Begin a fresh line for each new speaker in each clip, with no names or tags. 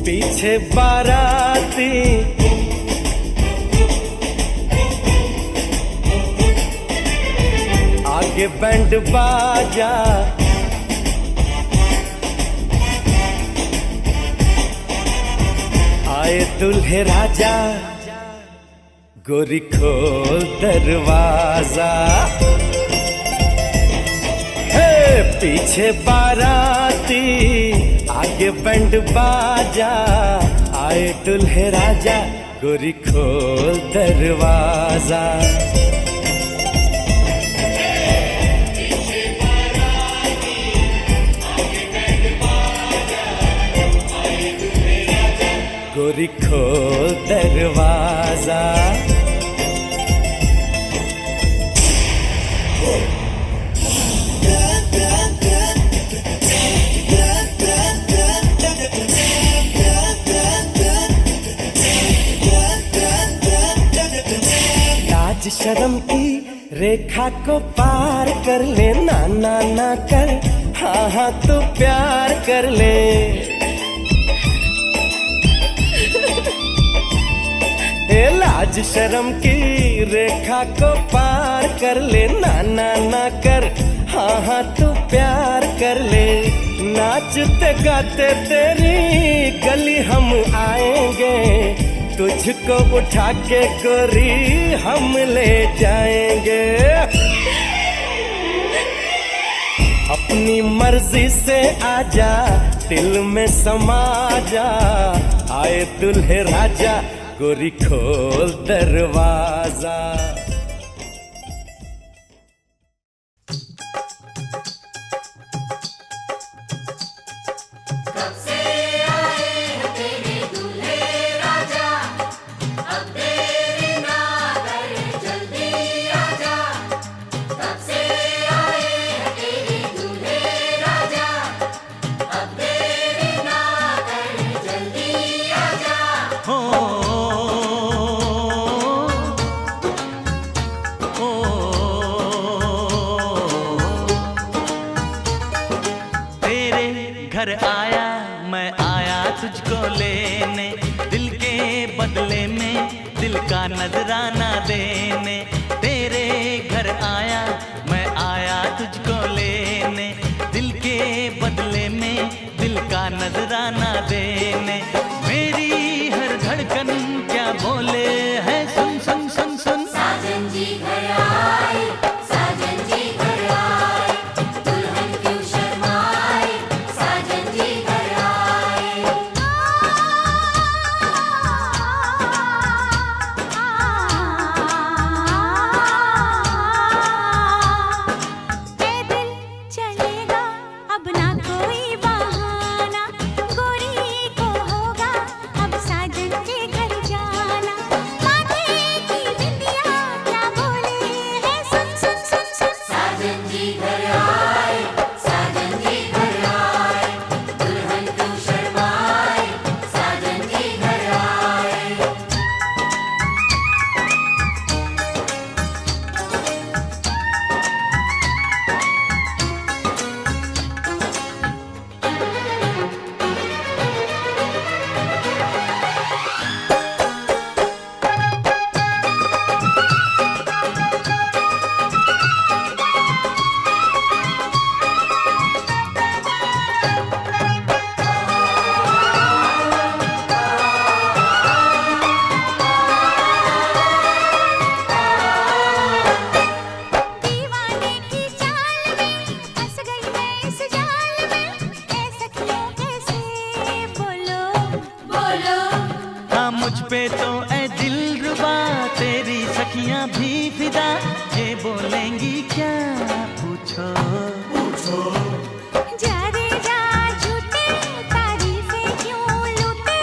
पीछे बाराती आगे बैंड बाजा, आए दुल्हे राजा, गोरी खोल दरवाजा। हे पीछे बाराती आगे बैंड बाजा, आए दुल्हे राजा, गोरी खोल दरवाजा। गोरी खोल दरवाजा। लाज शर्म की रेखा को पार कर ले, ना ना ना कर, हाँ हाँ तू प्यार कर ले। लाज शर्म की रेखा को पार कर ले, ना ना ना कर, हाँ हाँ तू प्यार कर ले। नाचते गाते तेरी गली हम आएंगे, तुझको उठा के गोरी हम ले जाएंगे। अपनी मर्जी से आजा, दिल में समा जा, आए दुल्हे राजा, गोरी खोल दरवाजा।
कब से आए हैं तेरे दूल्हे राजा, अब देरी ना कर जल्दी आजा। कब से आए हैं तेरे दूल्हे राजा, अब देरी ना कर जल्दी आजा।
घर आया मैं आया तुझको लेने, दिल के बदले में दिल का नजराना देने। तेरे घर आया मैं आया तुझको लेने, दिल के बदले में दिल का नजराना देने। मेरी हर धड़कन क्या बोले है, सुन सुन सुन सुन।
साजन जी घर आए, साजन जी घर आए, दुल्हन क्यों शर्माए, साजन जी घर आए।
पैदल चलेगा अब ना कोई बहाना, गोरी को होगा अब साजन के घर जाना। माथे की बिंदिया क्या बोले है, सुन सुन सुन सुन।
साजन जी घर आए, साजन जी घर आए, दुल्हन क्यों शर्माए, साजन जी घर आए।
दीवाने की चाल में फंस गई मैं इस जाल में, ए सखियों कैसे बोलो
बोलो
हाँ मुझ पे तो ऐ दिलरुबा, तेरी सखियां भी फिदा। ये बोलेंगी क्या पूछो पूछो।
जा रे जा झूठे तारीफें क्यों लूटे,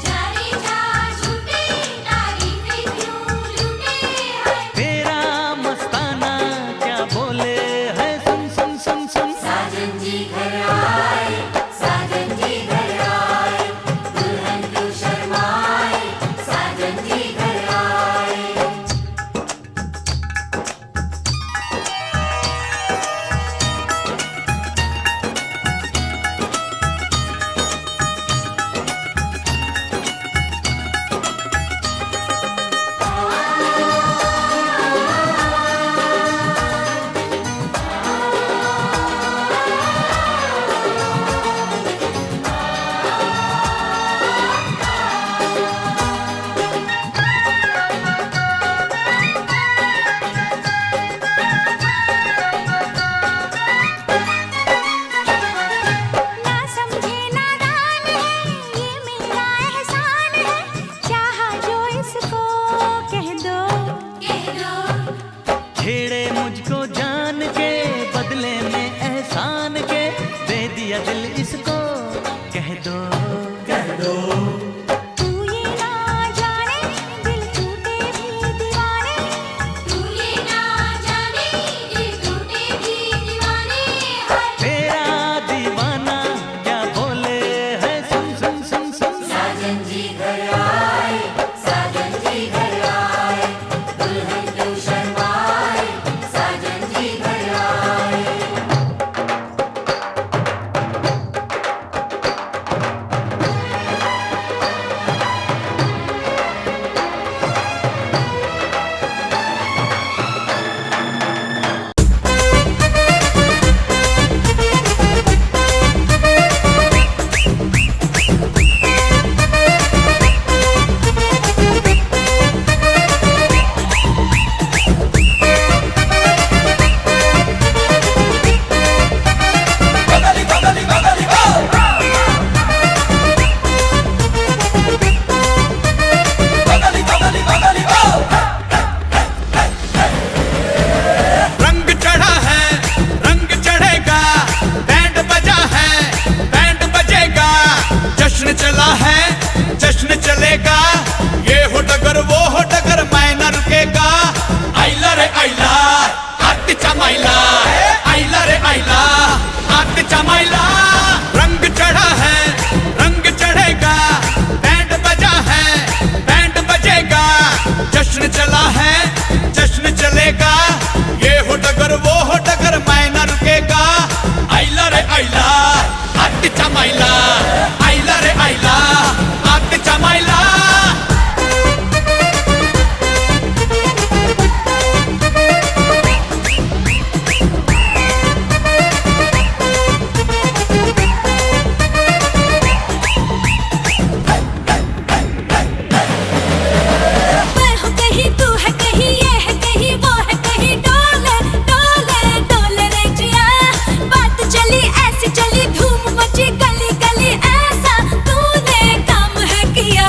जा रे जा झूठी तारीफें क्यों लूटे हैं।
तेरा मस्ताना क्या बोले है, सुन सुन सुन सुन।
साजन जी घर आए, साजन जी घर आए, दुल्हन क्यों शर्माए, साजन जी घर आए।
इसको कह दो।
तू ये ना जाने दिल टूटे भी दीवाने,
तू ये ना जाने दिल टूटे भी दीवाने हाय।
तेरा दीवाना क्या बोले है, सुन सुन सुन सुन।
साजन जी घर आए, साजन जी घर आए, दुल्हन क्यों शर्माए, साजन जी घर आए।
रंग चढ़ा है, रंग चढ़ेगा, बैंड बजा है, बैंड बजेगा, जश्न चला है, जश्न चलेगा, ये हो डगर वो हो डगर मैं न रुकेगा। आइला रे आइला आत चमाइला, आइला रे आइला आत चमाइला। रंग चढ़ा है, रंग चढ़ेगा, बैंड बजा है, बैंड बजेगा, जश्न चला है, जश्न चलेगा, ये हो डगर वो हो डगर मैं न रुकेगा। आइला रे आइला आत चमाइला, आइला रे आइला आत चमाइला।
मैं हूँ कहीं तू है कहीं, ये है कहीं वो है कहीं, डोले डोले डोले रे जिया। बात चली ऐसी चली धूम मची गली गली, ऐसा तूने काम है किया।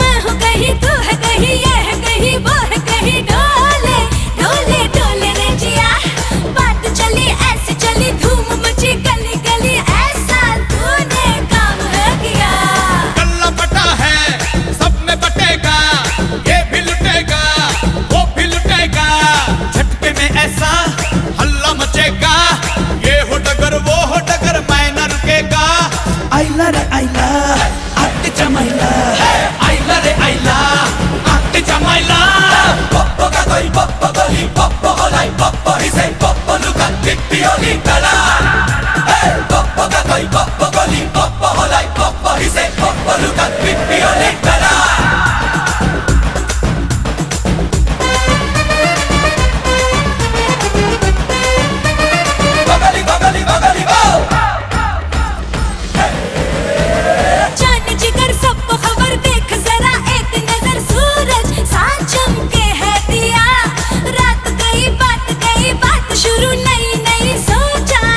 मैं हूँ कहीं तू है कहीं, ये है कहीं वो है कहीं, डोले डोले डोले रे जिया। बात चली ऐसी चली धूम मची गली गली, ऐसा तूने काम है किया।
गल्ला बटा है, सब में बटेगा, ये भी लुटेगा, वो भी लुटेगा, झटके में ऐसा हल्ला मचेगा, ये हो डगर वो हो डगर मैं न रुकेगा। आइला रे आइला आत चमाइला, आइला रे आइला आत चमाइला। पप्पो का कोई पप्पो गोली, पप्पो होलाई पप्पो हिसे, पप्पो लुका पिप्पी होली कला। पप्पो का कोई पप्पो गोली, पप्पो होलाई पप्पो हिसे, पप्पो लुका पिप्पी होली कला। बगली बगली बगली बो।
जान जिगर सबको खबर, देख जरा एक नजर, सूरज साथ चमके है दिया। रात गई बात शुरू, नई नई सोचा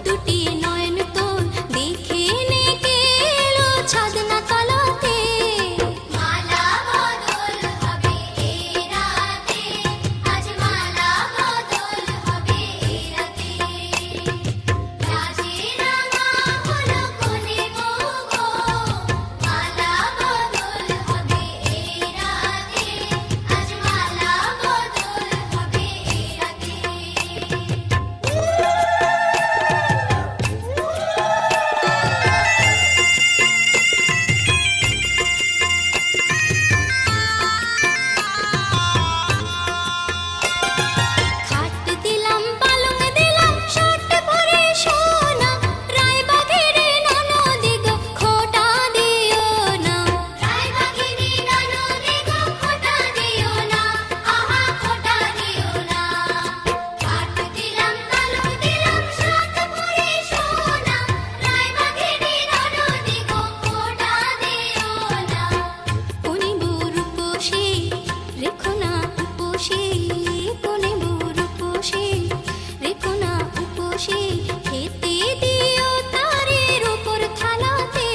দুটি নয়ন তোর দেখে নে গেলো ছাদনা তলাতে মালা বদল হবে এই রাতে আজ মালা বদল হবে এই রাতে রাজে রাঙা হলো কোনে বউ গো মালা বদল হবে এই রাতে আজ মালা বদল হবে এই রাতে খাট দিলাম পালঙ্ক দিলাম শর্ট পরে সোনা রায়বাগিনী ননদি গো খোটা দিও না রায়বাগিনী ননদি গো খোটা দিও না আহা খোটা দিও না খাট দিলাম পালঙ্ক দিলাম শর্ট পরে সোনা রায়বাগিনী ননদি গো খোটা দিও না কোনি বুরুপোষে রেখো না উপোষে কোনে বুরুপোষে রেখো না উপোষে খেতে দিও তারের উপর থালাতে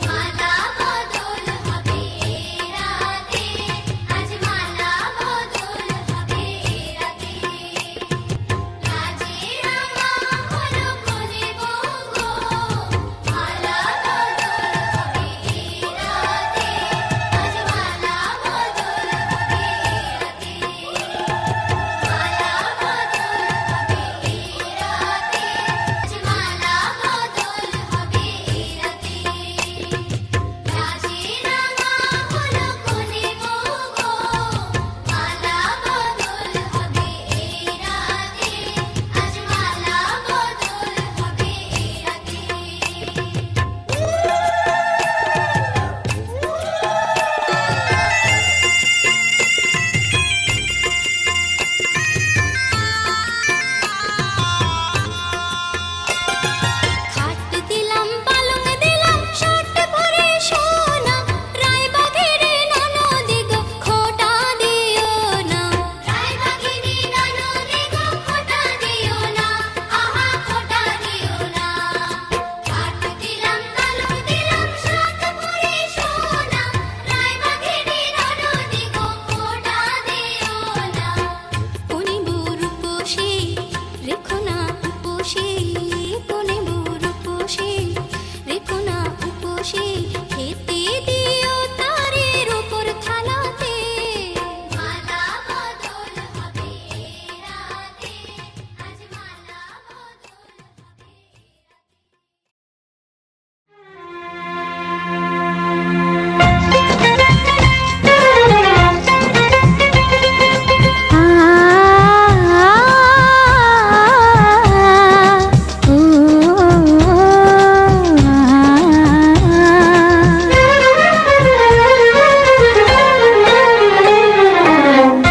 মালা বদল হবে এই রাতে আজ মালা বদল হবে এই রাতে রাজে রাঙা হলো কোনে বউ গো মালা বদল হবে এই রাতে আজ মালা বদল হবে এই রাতে মালা বদল হবে এই রাতে আজ মালা বদল হবে এই রাতে রাজে রাঙা হলো কোনে বউ গো মালা বদল হবে এই রাতে আজ মালা বদল হবে খাট দিলাম পালঙ্ক দিলাম শর্ট পরে সোনা রায়বাগিনী ননদি গো খোটা দিও না রায়বাগিনী ননদি গো খোটা দিও না আহা খোটা দিও না খাট দিলাম পালঙ্ক দিলাম শর্ট পরে সোনা রায়বাগিনী ননদি গো খোটা দিও না কোনি বুরুপোষে রেখো না উপোষে কোনে বুরুপোষে রেখো না উপোষে খেতে দিও তারের উপর থালাতে মালা বদল হবে এই রাতে আজ মালা বদল হবে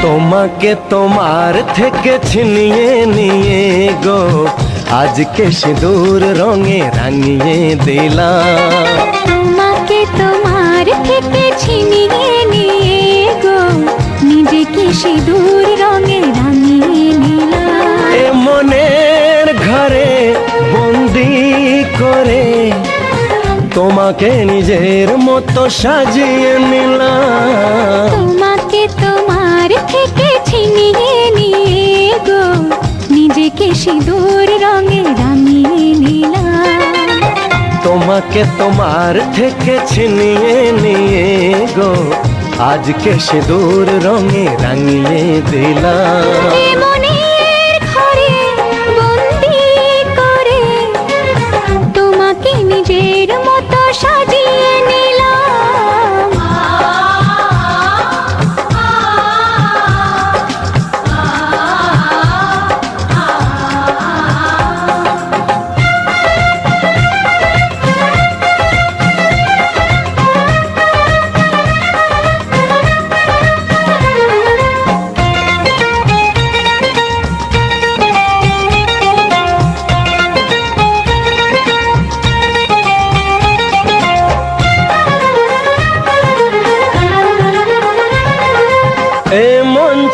তোমাকে তোমার থেকে ছিনিয়ে নিয়ে গো আজকে সিঁদুর রঙে রাঙিয়ে দিলাম
তোমাকে তোমার থেকে ছিনিয়ে নিয়ে গো নিজেকে সিঁদুর রঙে রাঙিয়ে নিলাম
এ মনের ঘরে বন্দি করে তোমাকে নিজের মতো সাজিয়ে নিলাম
তোমাকে তোমার থেকে ছিনিয়ে নিয়ে গো নিজেকে সিঁদুর রঙে রাঙিয়ে নিলাম
তোমাকে তোমার থেকে ছিনিয়ে নিয়ে গো আজকে সিঁদুর রঙে রাঙিয়ে দিলাম
এ মনের ঘরে বন্দি করে তোমাকে নিজের মতো সাজিয়ে নিলাম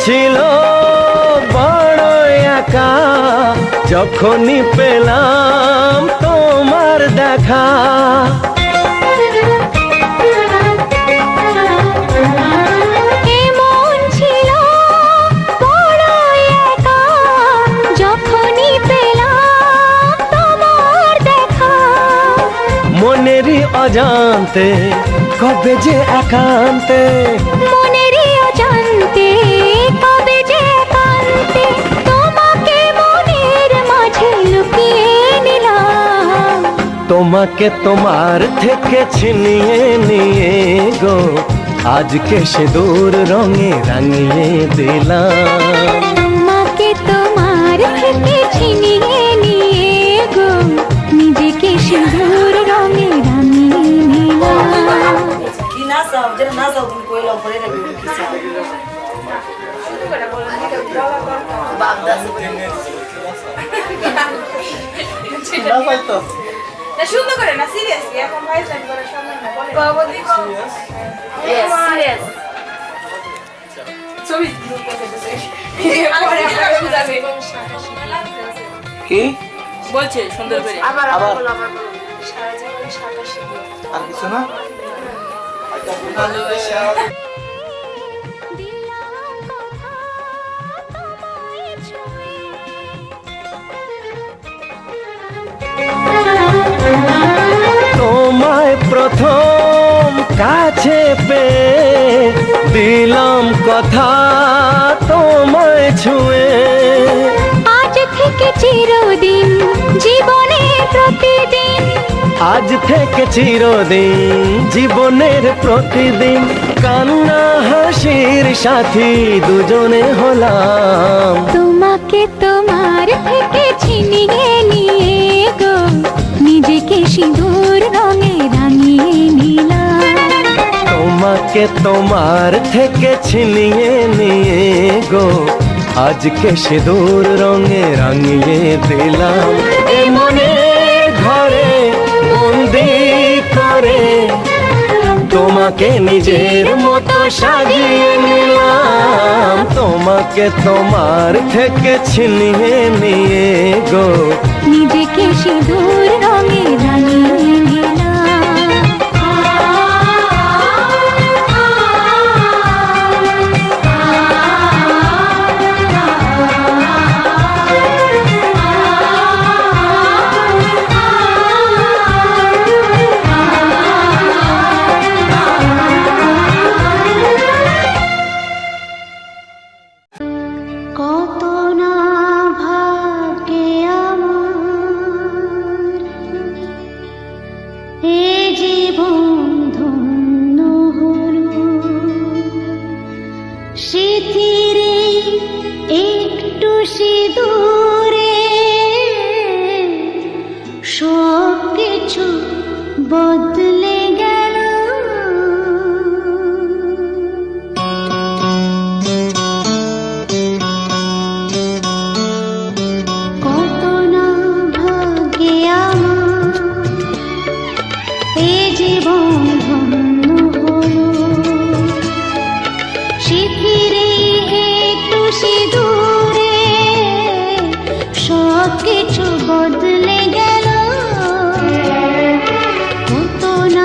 ছিল বড় একা যখনই পেলাম দেখা।
এমন ছিল বড় একা যখনই পেলাম তোমার দেখা।
মনেরই অজান্তে কবে যে একান্তে,
মনেরই অজান্তে কবে যে একান্তে তোমাকে মনের মাঝে লুকিয়ে নিলাম।
তোমাকে তোমার থেকে ছিনিয়ে নিয়ে গো আজকে সিঁদুর রঙে রাঙিয়ে দিলাম।
তোমাকে তোমার থেকে ছিনিয়ে নিয়ে গো নিজেকে সিঁদুর রঙে রাঙিয়ে নিলাম।
কি না চাও যেটা না চাও তুমি কইলাও পরে রাখবি কি চাও
সুন্দর করে না সিরিয়াসলি এখন ভাই সাইড করার সময় না বলে বাবা দিকো সিরিয়াস ছবি
কি
বলছে সুন্দর করে
আবার
সারা জীবনে সাতাশে
আর কিছু না
দিলাম কথা তোমায় ছুঁয়ে।
তোমায় প্রথম কাছে পেয়ে দিলাম কথা তোমায় ছুঁয়ে।
আজ থেকে চিরদিন জীবনের প্রতিদিন,
আজ থেকে চিরদিন জীবনের প্রতিদিন কান্না হাসির সাথী দুজনে হলাম।
তোমাকে তোমার থেকে ছিনিয়ে নিয়ে গো নিজেকে সিঁদুর রঙে রাঙিয়ে নিলাম।
তোমাকে তোমার থেকে ছিনিয়ে নিয়ে গো আজকে সিঁদুর রঙে রাঙিয়ে দিলাম। এ মনে ঘরে বন্দি করে তোমাকে নিজের মতো সাজিয়ে নিলাম। তোমাকে তোমার থেকে ছিনিয়ে নিয়ে গো
নিজেকে সিঁদুর রঙে রাঙিয়ে নিলাম। কত না ভাগ্যে আমার এ জীবন ধন্য হলো। স্মৃতিরে একটু সিঁদুরে সব কিছু বদলে গেল। কত না ভাগ্যে আমার এ জীবন ধন্য হলো। স্মৃতিরে একটু সিঁদুরে সব কিছু বদলে গেল। কত না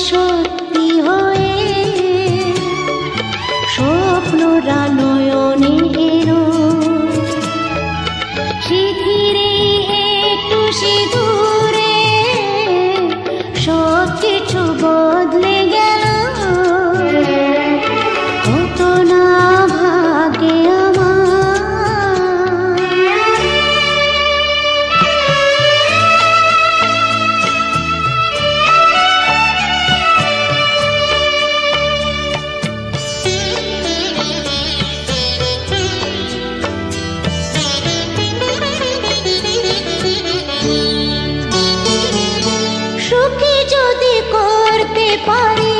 সত্যি হয়ে স্বপ্নরা নয়নে এলো শিথিরে একটু সিঁদুরে সব কিছু বদলে গেল কত না ভাগে আমার সুখী যদি করতে পারি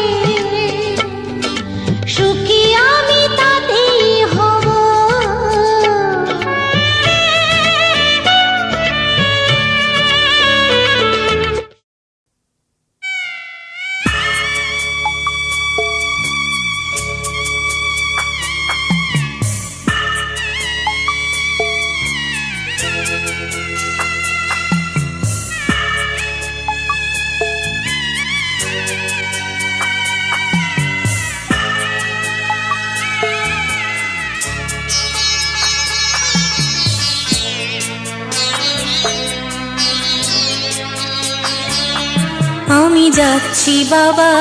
সুখী আমি তাতেই হব আমি যাচ্ছি বাবা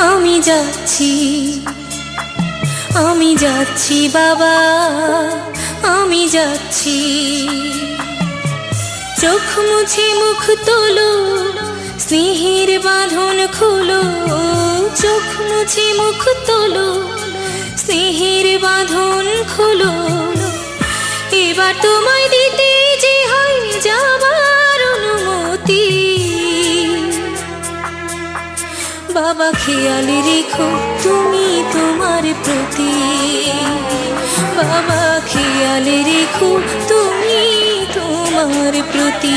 আমি যাচ্ছি আমি যাচ্ছি বাবা আমি যাচ্ছি চোখ মুছে মুখ তোলো স্নেহের বাঁধন খুলো চোখ মুছে মুখ তোলো স্নেহের বাঁধন খুলো এবার তোমায় দিতে যে হয় যাবার অনুমতি বাবা খেয়াল রেখো তুমি তোমার প্রতি বাবা খেয়াল রেখো তুমি তোমার প্রতি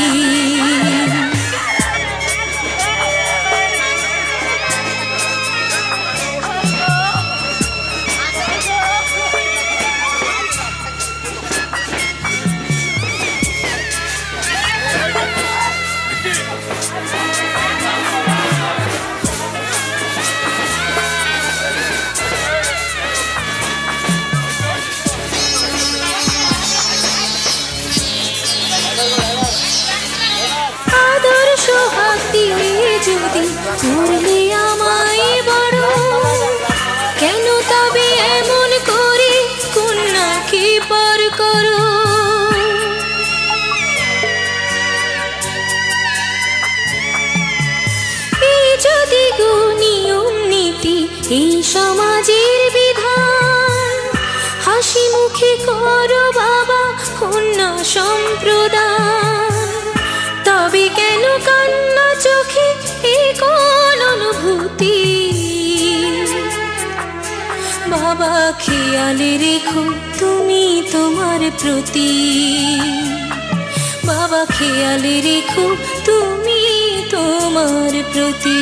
যদি করলে আমায় বড় কেন তবে এমন করে কন্যাকে পর করো এই যদি গো নিয়ম নীতি এই সমাজের বিধান হাসি মুখে করো বাবা কন্যা সম্প্রদান তবে কেন কান্না চোখে এই কোন অনুভূতি বাবা খেয়াল রেখো তুমি তোমার প্রতি বাবা খেয়াল রেখো তুমি তোমার প্রতি